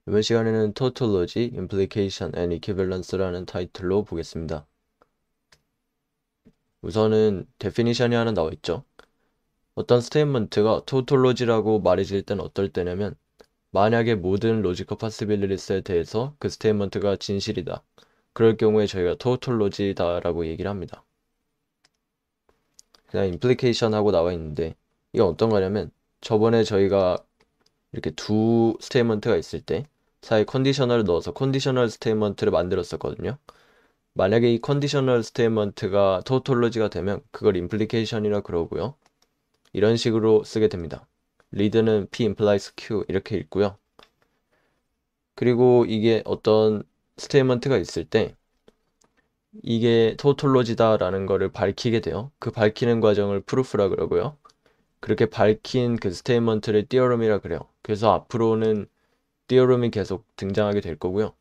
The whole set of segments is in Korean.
이번 시간에는 Tautology, Implication and Equivalence라는 타이틀로 보겠습니다. 우선은 definition이 하나 나와 있죠. 어떤 스테이트먼트가 tautology라고 말해질 때는 어떨 때냐면 만약에 모든 logical possibilities에 대해서 그 스테이트먼트가 진실이다. 그럴 경우에 저희가 tautology다라고 얘기를 합니다. 그냥 implication 하고 나와 있는데 이건 어떤 거냐면 저번에 저희가 이렇게 두 스테이트먼트가 있을 때 사이에 컨디셔널을 넣어서 컨디셔널 스테이트먼트를 만들었었거든요. 만약에 이 컨디셔널 스테이트먼트가 타우톨로지가 되면 그걸 임플리케이션이라 그러고요. 이런 식으로 쓰게 됩니다. 리드는 P implies Q 이렇게 읽고요. 그리고 이게 어떤 스테이트먼트가 있을 때 이게 타우톨로지다라는 거를 밝히게 돼요. 그 밝히는 과정을 프루프라 그러고요. 그렇게 밝힌 그 스테이트먼트를 띠어럼이라 그래요. 그래서 앞으로는 띠어럼이 계속 등장하게 될 거고요.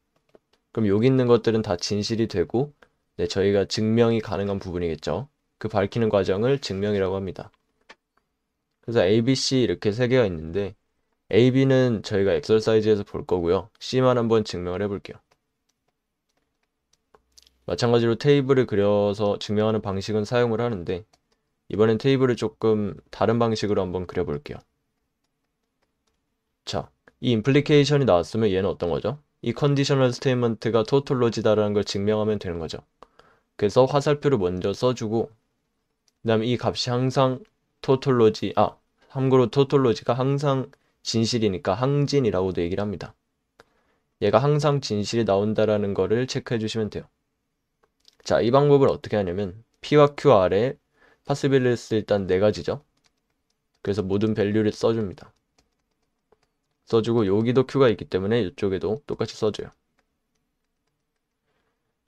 그럼 여기 있는 것들은 다 진실이 되고 네, 저희가 증명이 가능한 부분이겠죠. 그 밝히는 과정을 증명이라고 합니다. 그래서 A, B, C 이렇게 세 개가 있는데 A, B는 저희가 엑서사이즈에서 볼 거고요. C만 한번 증명을 해볼게요. 마찬가지로 테이블을 그려서 증명하는 방식은 사용을 하는데 이번엔 테이블을 조금 다른 방식으로 한번 그려볼게요. 자, 이 임플리케이션이 나왔으면 얘는 어떤 거죠? 이 컨디셔널 스테이트먼트가 토톨로지다라는 걸 증명하면 되는 거죠. 그래서 화살표를 먼저 써주고 그 다음에 이 값이 항상 참고로 토톨로지가 항상 진실이니까 항진이라고도 얘기를 합니다. 얘가 항상 진실이 나온다라는 거를 체크해 주시면 돼요. 자, 이 방법을 어떻게 하냐면 P와 Q 아래 파스빌리스 일단 네 가지죠. 그래서 모든 밸류를 써줍니다. 써주고 여기도 Q가 있기 때문에 이쪽에도 똑같이 써줘요.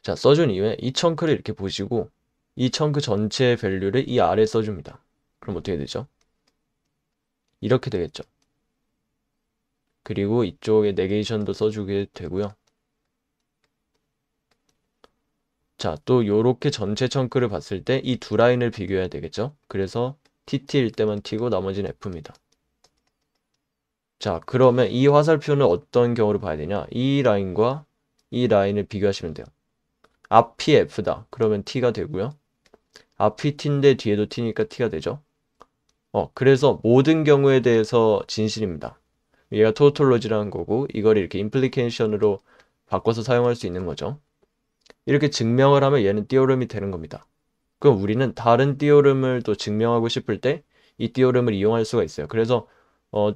자, 써준 이후에 이 청크를 이렇게 보시고 이 청크 전체의 밸류를 이 아래에 써줍니다. 그럼 어떻게 되죠? 이렇게 되겠죠. 그리고 이쪽에 네게이션도 써주게 되고요. 자, 또 요렇게 전체 청크를 봤을 때 이 두 라인을 비교해야 되겠죠? 그래서 TT일 때만 T고 나머지는 F입니다. 자, 그러면 이 화살표는 어떤 경우를 봐야 되냐? 이 라인과 이 라인을 비교하시면 돼요. 앞이 F다. 그러면 T가 되고요. 앞이 T인데 뒤에도 T니까 T가 되죠? 그래서 모든 경우에 대해서 진실입니다. 얘가 토토로지라는 거고 이걸 이렇게 임플리케이션으로 바꿔서 사용할 수 있는 거죠. 이렇게 증명을 하면 얘는 띠오름이 되는 겁니다. 그럼 우리는 다른 띠오름을 또 증명하고 싶을 때 이 띠오름을 이용할 수가 있어요. 그래서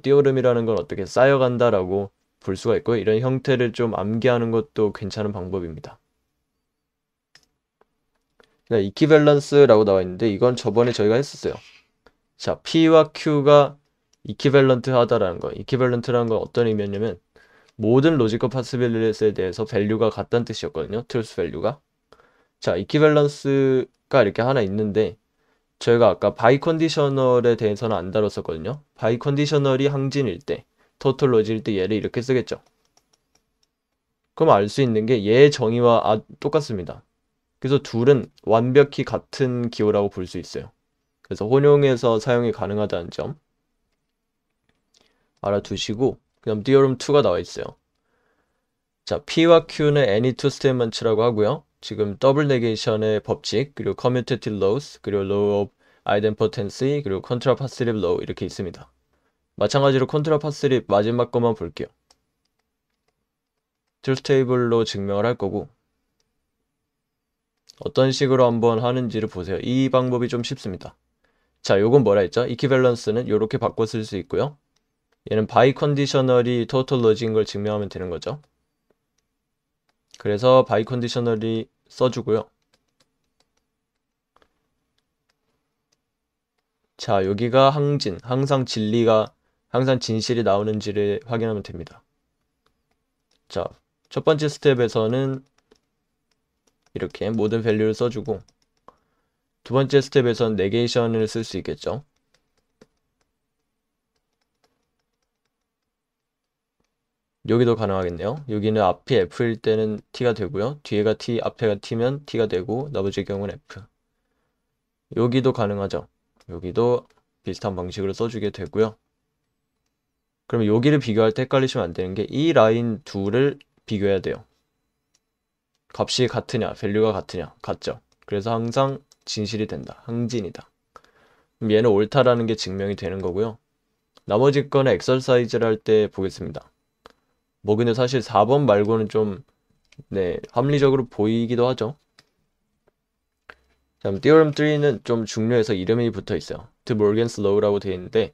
띠오름이라는 건 어떻게 쌓여간다라고 볼 수가 있고요. 이런 형태를 좀 암기하는 것도 괜찮은 방법입니다. 네, 이퀴밸런스라고 나와 있는데 이건 저번에 저희가 했었어요. 자, P와 Q가 이퀴밸런트 하다라는 거. 이퀴밸런트라는 건 어떤 의미였냐면 모든 로지컬 파스빌리티에 대해서 밸류가 같다는 뜻이었거든요. 트루스 밸류가. 자, 이퀴밸런스가 이렇게 하나 있는데 저희가 아까 바이 컨디셔널에 대해서는 안 다뤘었거든요. 바이 컨디셔널이 항진일 때, 토톨로지일 때 얘를 이렇게 쓰겠죠. 그럼 알 수 있는 게 얘의 정의와 똑같습니다. 그래서 둘은 완벽히 같은 기호라고 볼 수 있어요. 그래서 혼용해서 사용이 가능하다는 점 알아두시고 그다음 theorem 2가 나와 있어요. 자, P와 Q는 any two statements라고 하고요. 지금 더블 네게이션의 법칙, 그리고 commutative laws, 그리고 law of idempotency, 그리고 contrapositive law 이렇게 있습니다. 마찬가지로 contrapositive 마지막 것만 볼게요. truth table로 증명을 할 거고 어떤 식으로 한번 하는지를 보세요. 이 방법이 좀 쉽습니다. 자, 요건 뭐라 했죠? equivalence는 이렇게 바꿔 쓸 수 있고요. 얘는 biconditional이 tautolog인 걸 증명하면 되는 거죠. 그래서 biconditional이 써주고요. 자, 여기가 항진, 항상 진실이 나오는지를 확인하면 됩니다. 자, 첫 번째 스텝에서는 이렇게 모든 밸류를 써주고 두 번째 스텝에서는 네게이션을 쓸 수 있겠죠. 여기도 가능하겠네요. 여기는 앞이 F일 때는 T가 되고요. 뒤에가 T, 앞에가 T면 T가 되고 나머지 경우는 F. 여기도 가능하죠. 여기도 비슷한 방식으로 써주게 되고요. 그러면 여기를 비교할 때 헷갈리시면 안 되는 게 이 라인 둘을 비교해야 돼요. 값이 같으냐, 밸류가 같으냐, 같죠. 그래서 항상 진실이 된다. 항진이다. 그럼 얘는 옳다라는 게 증명이 되는 거고요. 나머지 거는 엑서사이즈를 할 때 보겠습니다. 뭐 근데 사실 4번 말고는 좀 합리적으로 보이기도 하죠. 다음 Theorem 3는 좀 중요해서 이름이 붙어 있어요. 드 모르겐스 로우라고 되어 있는데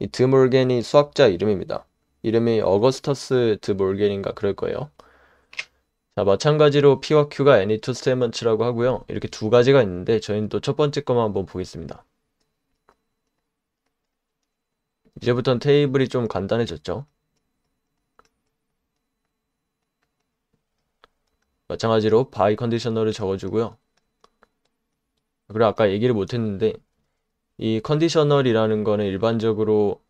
이 드 모르겐이 수학자 이름입니다. 이름이 어거스터스 드 모르겐인가 그럴 거예요. 자, 마찬가지로 P와 Q가 any two statements라고 하고요. 이렇게 두 가지가 있는데 저희는 또 첫 번째 것만 한번 보겠습니다. 이제부터는 테이블이 좀 간단해졌죠. 마찬가지로 by 컨디셔널을 적어주고요. 그리고 아까 얘기를 못했는데 이 컨디셔널이라는 거는 일반적으로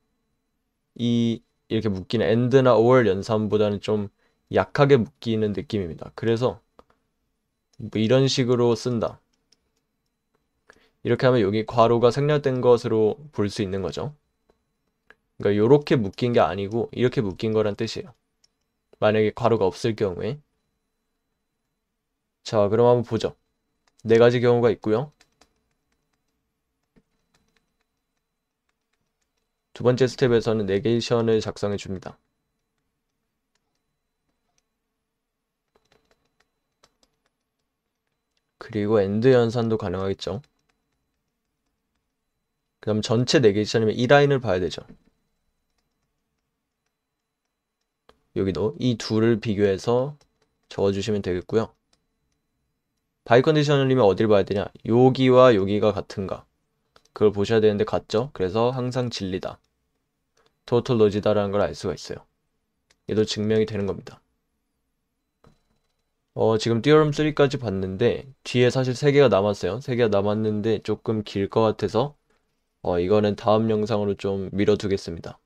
이렇게 묶이는 and나 or 연산보다는 좀 약하게 묶이는 느낌입니다. 그래서 뭐 이런 식으로 쓴다. 이렇게 하면 여기 괄호가 생략된 것으로 볼 수 있는 거죠. 그러니까 이렇게 묶인 게 아니고 이렇게 묶인 거란 뜻이에요. 만약에 괄호가 없을 경우에. 자, 그럼 한번 보죠. 네 가지 경우가 있고요. 두 번째 스텝에서는 네게이션을 작성해 줍니다. 그리고 엔드 연산도 가능하겠죠. 그 다음 전체 네게이션이면 이 라인을 봐야 되죠. 여기도 이 둘을 비교해서 적어주시면 되겠고요. 바이 컨디셔널이면 어딜 봐야 되냐? 여기와 여기가 같은가? 그걸 보셔야 되는데 같죠? 그래서 항상 진리다. 토탈 로지다라는 걸 알 수가 있어요. 얘도 증명이 되는 겁니다. 지금 Theorem 3까지 봤는데 뒤에 사실 3개가 남았어요. 3개가 남았는데 조금 길 것 같아서 이거는 다음 영상으로 좀 미뤄두겠습니다.